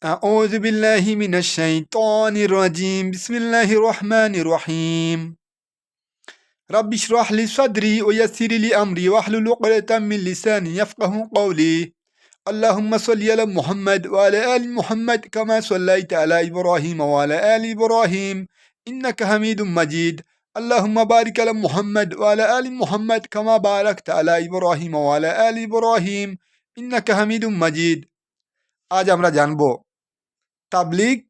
أعوذ بالله من الشيطان الرجيم بسم الله الرحمن الرحيم رب اشرح لي صدري ويسر لي أمري واحلل عقدة من لساني يفقه قولي اللهم صل على محمد وعلى آل محمد كما صليت على إبراهيم وعلى آل إبراهيم إنك حميد مجيد اللهم بارك على محمد وعلى آل محمد كما باركت على إبراهيم وعلى آل إبراهيم إنك حميد مجيد আজ আমরা জানবো তাবলিগ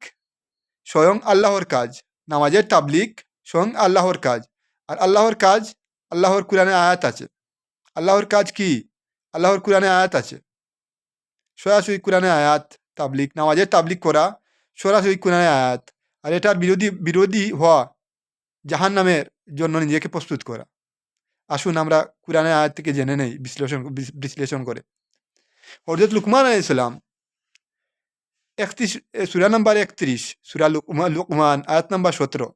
স্বয়ং আল্লাহর কাজ। নামাজের তাবলিগ স্বয়ং আল্লাহর কাজ। আর আল্লাহর কাজ আল্লাহর কুরআনে আয়াত আছে। আল্লাহর কাজ কি? আল্লাহর কুরআনে আয়াত আছে। সরাসরি কুরআনে আয়াত তাবলিগ, নামাজের তাবলিগ করা সরাসরি কুরআনে আয়াত। আর এটার বিরোধী হওয়া জাহান্নামের জন্য নিজেকে প্রস্তুত করা। আসুন আমরা কুরআনে আয়াত থেকে জেনে নেই বিশ্লেষণ করে। হযরত লুকমান আলাইহিস সালাম 31 সূরা নাম্বার 31 সূরা লুকমান আয়াত নাম্বার 17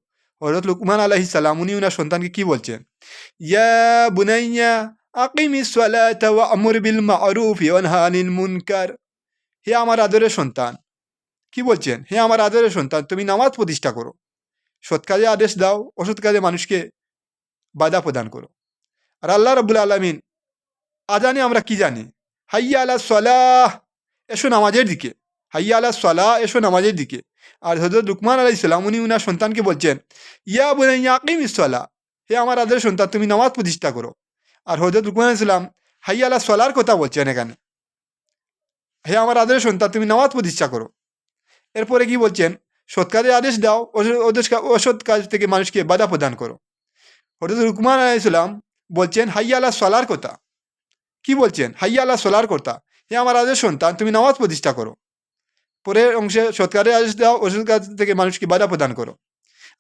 হযরত লুকমান আলাইহিস সালাম উনি ওনার সন্তানকে কি বলছেন? ইয়া বুনাইয়া আকিমিস সালাতা ওয়া'মুর বিল মা'রুফ ওয়ানহা আনিল মুনকার। হে আমার আদরের সন্তান, কি বলছেন? হে আমার আদরের সন্তান, তুমি নামাজ প্রতিষ্ঠা করো, সৎ কাজে আদেশ দাও, অসৎ কাজে মানুষকে বাধা প্রদান করো। আর আল্লাহ রাব্বুল আলামিন আজানে আমরা কি জানি? হাইয়া আলাস সালাহ, এসো নামাজের দিকে। হাইয়া আলাস সালাহ, এসো নামাজের দিকে। আর হযরত লুকমান আলাইহিস সালাম উনি ওনার সন্তানকে বলছেন ইয়া বুনাইয়া আকিমিস সালাহ, হে আমার আদরের সন্তান তুমি নামাজ প্রতিষ্ঠা করো। আর হযরত লুকমান আলাইহিস সালাম হাইয়া আলাস সালাহর কথা বলছেন এখানে, হে আমার আদরের সন্তান তুমি নামাজ প্রতিষ্ঠা করো। এরপরে কি বলছেন? সৎ কাজে আদেশ দাও, অসৎ কাজ থেকে মানুষকে বাধা প্রদান করো। হযরত লুকমান আলাইহিস সালাম বলছেন হাইয়া আলাস সালাহর কথা। কি বলছেন? হাইয়া আলাস সালাহর কথা, হে আমার আদরের সন্তান তুমি নামাজ প্রতিষ্ঠা করো। পরের অংশে সৎ কাজে আদেশ দাও, অসৎ কাজ থেকে মানুষকে বাধা প্রদান করো।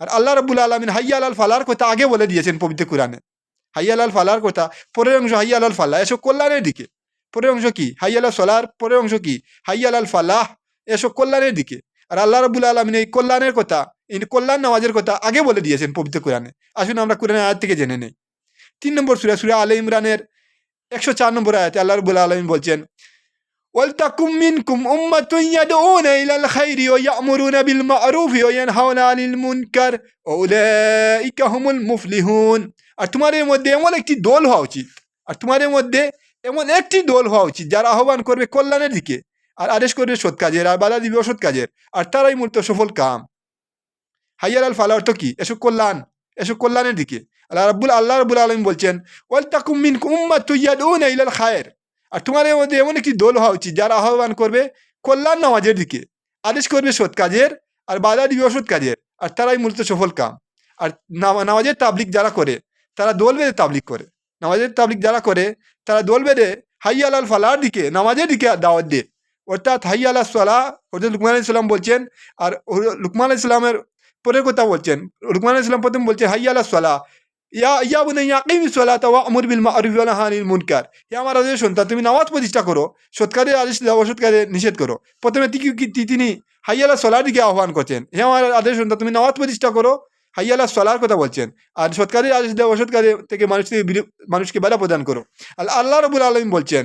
আর আল্লাহ রাব্বুল আলামিন হাইয়া আলাল ফালাহর কথা আগে বলে দিয়েছেন পবিত্র কুরআনে। হাইয়া আলাল ফালাহর কথা পরের অংশ হাইয়া আলাল ফালাহ, এসো কল্যাণের দিকে। পরের অংশ কি? হাইয়া আলাল সালাহর পরের অংশ কি? হাইয়া আলাল ফালাহ, এসো কল্যাণের দিকে। আর আল্লাহ রাব্বুল আলামিন এই কল্যাণের কথা, এই কল্যাণ নামাজের কথা আগে বলে দিয়েছেন পবিত্র কুরআনে। আসুন আমরা কুরআনের আয়াত থেকে জেনে নেই। 3 নম্বর সূরা সূরা আলে ইমরানের 104 নম্বর আয়াতে আল্লাহ রাব্বুল আলামিন বলছেন ওয়ালতাকুম মিনকুম উম্মাতুন ইয়াদউনা ইলাল খায়রি ওয়া ইয়া'মুরুনা বিল মা'রুফ ওয়া ইয়ানহাউনা আনিল মুনকার ওয়া উলাইকা হুমুল মুফলিহুন। আর তোমাদের মধ্যে এমন একটি দল হওয়া উচিত, আর তোমাদের মধ্যে এমন একটি দল হওয়া উচিত যারা আহ্বান করবে কল্যাণের দিকে আর আদেশ করবে সৎ কাজের আর বাধা দিবে অসৎ কাজের, আর তারাই মূলত সফল কাম। হাইয়া আলাল ফালাহ অর্থ কি? এসো কল্যাণ, এসো কল্যাণের দিকে। আল্লাহ রাব্বুল আলামিন বলছেন ওয়ালতাকুম মিনকুম উম্মাতুন ইয়াদউনা ইলাল খায়র, আর তোমাদের মধ্যে এমন একটি দল হওয়া উচিত যারা আহ্বান করবে কল্যাণ নামাজের দিকে, আদেশ করবে সৎ কাজের আর বাধা দিবে অসৎ কাজের, আর তারাই মূলত সফল কাম। আর নামাজের তাবলিগ যারা করে তারা দল বেঁধে তাবলিগ করে। নামাজের তাবলিগ যারা করে তারা দল বেঁধে হাইয়া আলাল ফালাহর দিকে, নামাজের দিকে দাওয়াত দেয়। অর্থাৎ হাইয়া আলাস সালাহ হযরত লুকমান আলাইহিস সালাম বলছেন। আর লুকমান আলাইহিস সালামের পরের কথা বলছেন, লুকমান আলাইহিস সালাম প্রথম বলছেন হাইয়া আলাস সালাহ ইয়া বুনাইয়া আকিমিস সালাতা ওয়া'মুর বিল মা'রুফ ওয়া নাহি আনিল মুনকার। হে আমার আদরের সন্তান তুমি নামাজ প্রতিষ্ঠা করো, সৎ কাজে আদেশ দাও, অসৎ কাজে নিষেধ করো। প্রথমে তিনি হাইয়া আলাস সালাহর দিকে আহ্বান করছেন, হে আমার আদরের সন্তান তুমি নামাজ প্রতিষ্ঠা করো, হাইয়া আলাস সালাহর কথা বলছেন। আর সৎ কাজে আদেশ দাও, অসৎ কাজে থেকে মানুষকে বাধা প্রদান করো। আল্লাহ রাব্বুল আলামিন বলছেন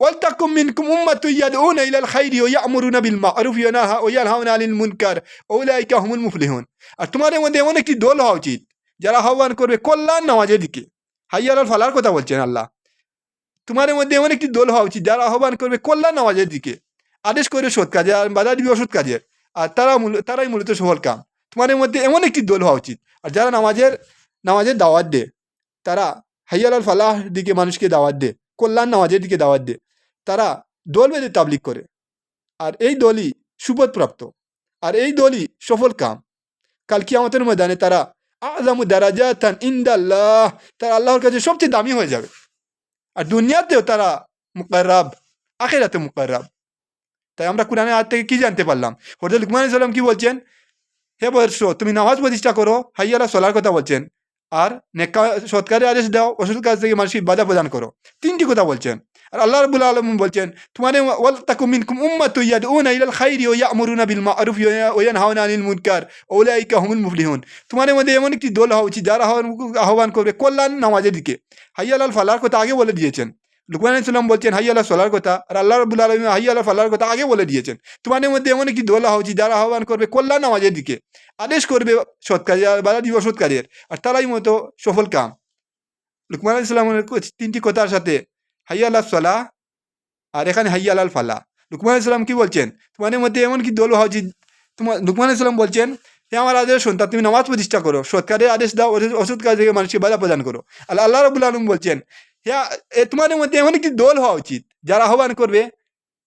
ওয়ালতাকুম মিনকুম উম্মাতুন ইয়াদউনা ইলাল খায়রি ওয়া ইয়া'মুরুনা বিল মা'রুফ ওয়া ইয়ানহাউনা আনিল মুনকার ওয়া উলাইকা হুমুল মুফলিহুন। আর তোমাদের মধ্যে এমন একটি দল হওয়া উচিত যারা আহ্বান করবে কল্যাণ নামাজের দিকে। হাইয়া আলাল ফালাহর কথা বলছেন আল্লাহ। তোমাদের মধ্যে এমন একটি দল হওয়া উচিত যারা আহ্বান করবে কল্যাণ নামাজের দিকে, আদেশ করবে সৎ কাজে আর বাধা দিবে অসৎ কাজের, আর তারাই মূলত সফল কাম। তোমাদের মধ্যে এমন একটি দল হওয়া উচিত। আর যারা নামাজের দাওয়াত দেয়, তারা হাইয়া আলাল ফালাহর দিকে মানুষকে দাওয়াত দেয়, কল্যাণ নামাজের দিকে দাওয়াত দেয়, তারা দল বেঁধে তাবলিগ করে। আর এই দলই সুবোধপ্রাপ্ত, আর এই দলই সফল কাম। কাল কিয়ামতের ময়দানে তারা আযমু দারাজাতান ইনদাল্লাহ, তারা আল্লাহর কাছে সবচেয়ে দামি হয়ে যাবে। আর দুনিয়াতেও তারা মুকাররাব, আখিরাতে মুকাররাব। তাই আমরা কুরআনের আয়াত থেকে কি জানতে পারলাম? হযরত লুকমান আলাইহিস সালাম কি বলছেন? হে বৎস তুমি নামাজ প্রতিষ্ঠা করো, হাইয়া আলাস সালাহর কথা বলছেন। আর সৎ কাজে আদেশ দাও, অসৎ কাজ থেকে মানুষকে বাধা প্রদান করো, তিনটি কথা বলছেন। আর আল্লাহ রাব্বুল আলামিন বলছেন তোমাদের ওয়ালতাকুম মিনকুম উম্মাতুন ইয়াদউনা ইলাল খায়রি ওয়া ইয়া'মুরুনা বিল মা'রুফ ওয়া ইয়ানহাউনা আনিল মুনকার ওয়া উলাইকা হুমুল মুফলিহুন। তোমাদের মধ্যে এমন একটি দল হওয়া উচিত যারা আহ্বান করবে কল্যাণ নামাজের দিকে। হাইয়া আলাল ফালাহর কথা আগে বলে দিয়েছেন লুকমান আলাইহিস সালাম বলছেন হাইয়া আলা সলার কথা, আর আল্লাহ রাব্বুল আলামিন হাইয়া আলা ফালার কথা আগে বলে দিয়েছেন। তোমাদের মধ্যে এমন একটি দল হওয়া উচিত যারা আহ্বান করবে কল্যাণ নামাজের দিকে, আদেশ করবে সৎ কাজে আর বাধা দিবে অসৎ কাজের, আর তারাই মতো সফল কাম। লুকমান আলাইহিস সালামের তিনটি কথার সাথে হাইয়া আলা সলাহ আর এখানে হাইয়া আলাল ফালাহ। লুকমান আলাইহিস সালাম কি বলছেন? তোমাদের মধ্যে এমন কি দল হওয়া উচিত, লুকমান আলাইহিস সালাম বলছেন হে আমার আদেশ সন্তান, তুমি নামাজ প্রতিষ্ঠা করো, সৎ কাজের আদেশ দাও, অসৎ কাজ থেকে মানুষকে বাধা প্রদান করো। আর আল্লাহ রাব্বুল আলামিন বলছেন তোমাদের মধ্যে এমন একটি দল হওয়া উচিত যারা আহ্বান করবে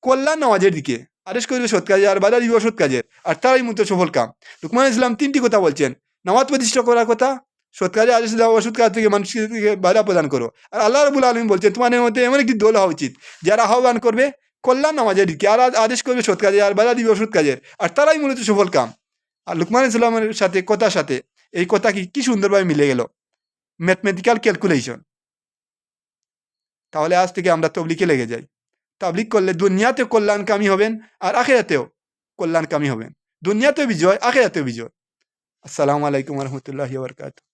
কল্যাণ নামাজের দিকে, আদেশ করবে সৎ কাজে আর বাধা দিবে অসৎ কাজের, আর তারাই মতো সফল কাম। লুকমান আলাইহিস সালাম তিনটি কথা বলছেন, নামাজ প্রতিষ্ঠা করার কথা, সৎ কাজে আদেশ দাও, অসৎ কাজ থেকে মানুষকে বাধা প্রদান করো। আর আল্লাহ রাব্বুল আলামিন বলছেন তোমাদের মধ্যে এমন একটি দল হওয়া উচিত যারা আহ্বান করবে কল্যাণ নামাজের দিকে, আর আদেশ করবে সৎ কাজে আর বাধা দিবে অসৎ কাজের, আর তারাই মূলত সফল কাম। আর লুকমান আলাইহিস সালামের সাথে কথার সাথে এই কথা কি সুন্দরভাবে মিলে গেল, ম্যাথমেটিক্যাল ক্যালকুলেশন। তাহলে আজ থেকে আমরা তবলিগে লেগে যাই। তাবলিগ করলে দুনিয়াতে কল্যাণকামী হবেন আর আখিরাতেও কল্যাণকামী হবেন। দুনিয়াতেও বিজয়, আখিরাতেও বিজয়। আসসালামু আলাইকুম ওয়া রাহমাতুল্লাহি ওয়া বারাকাতুহু।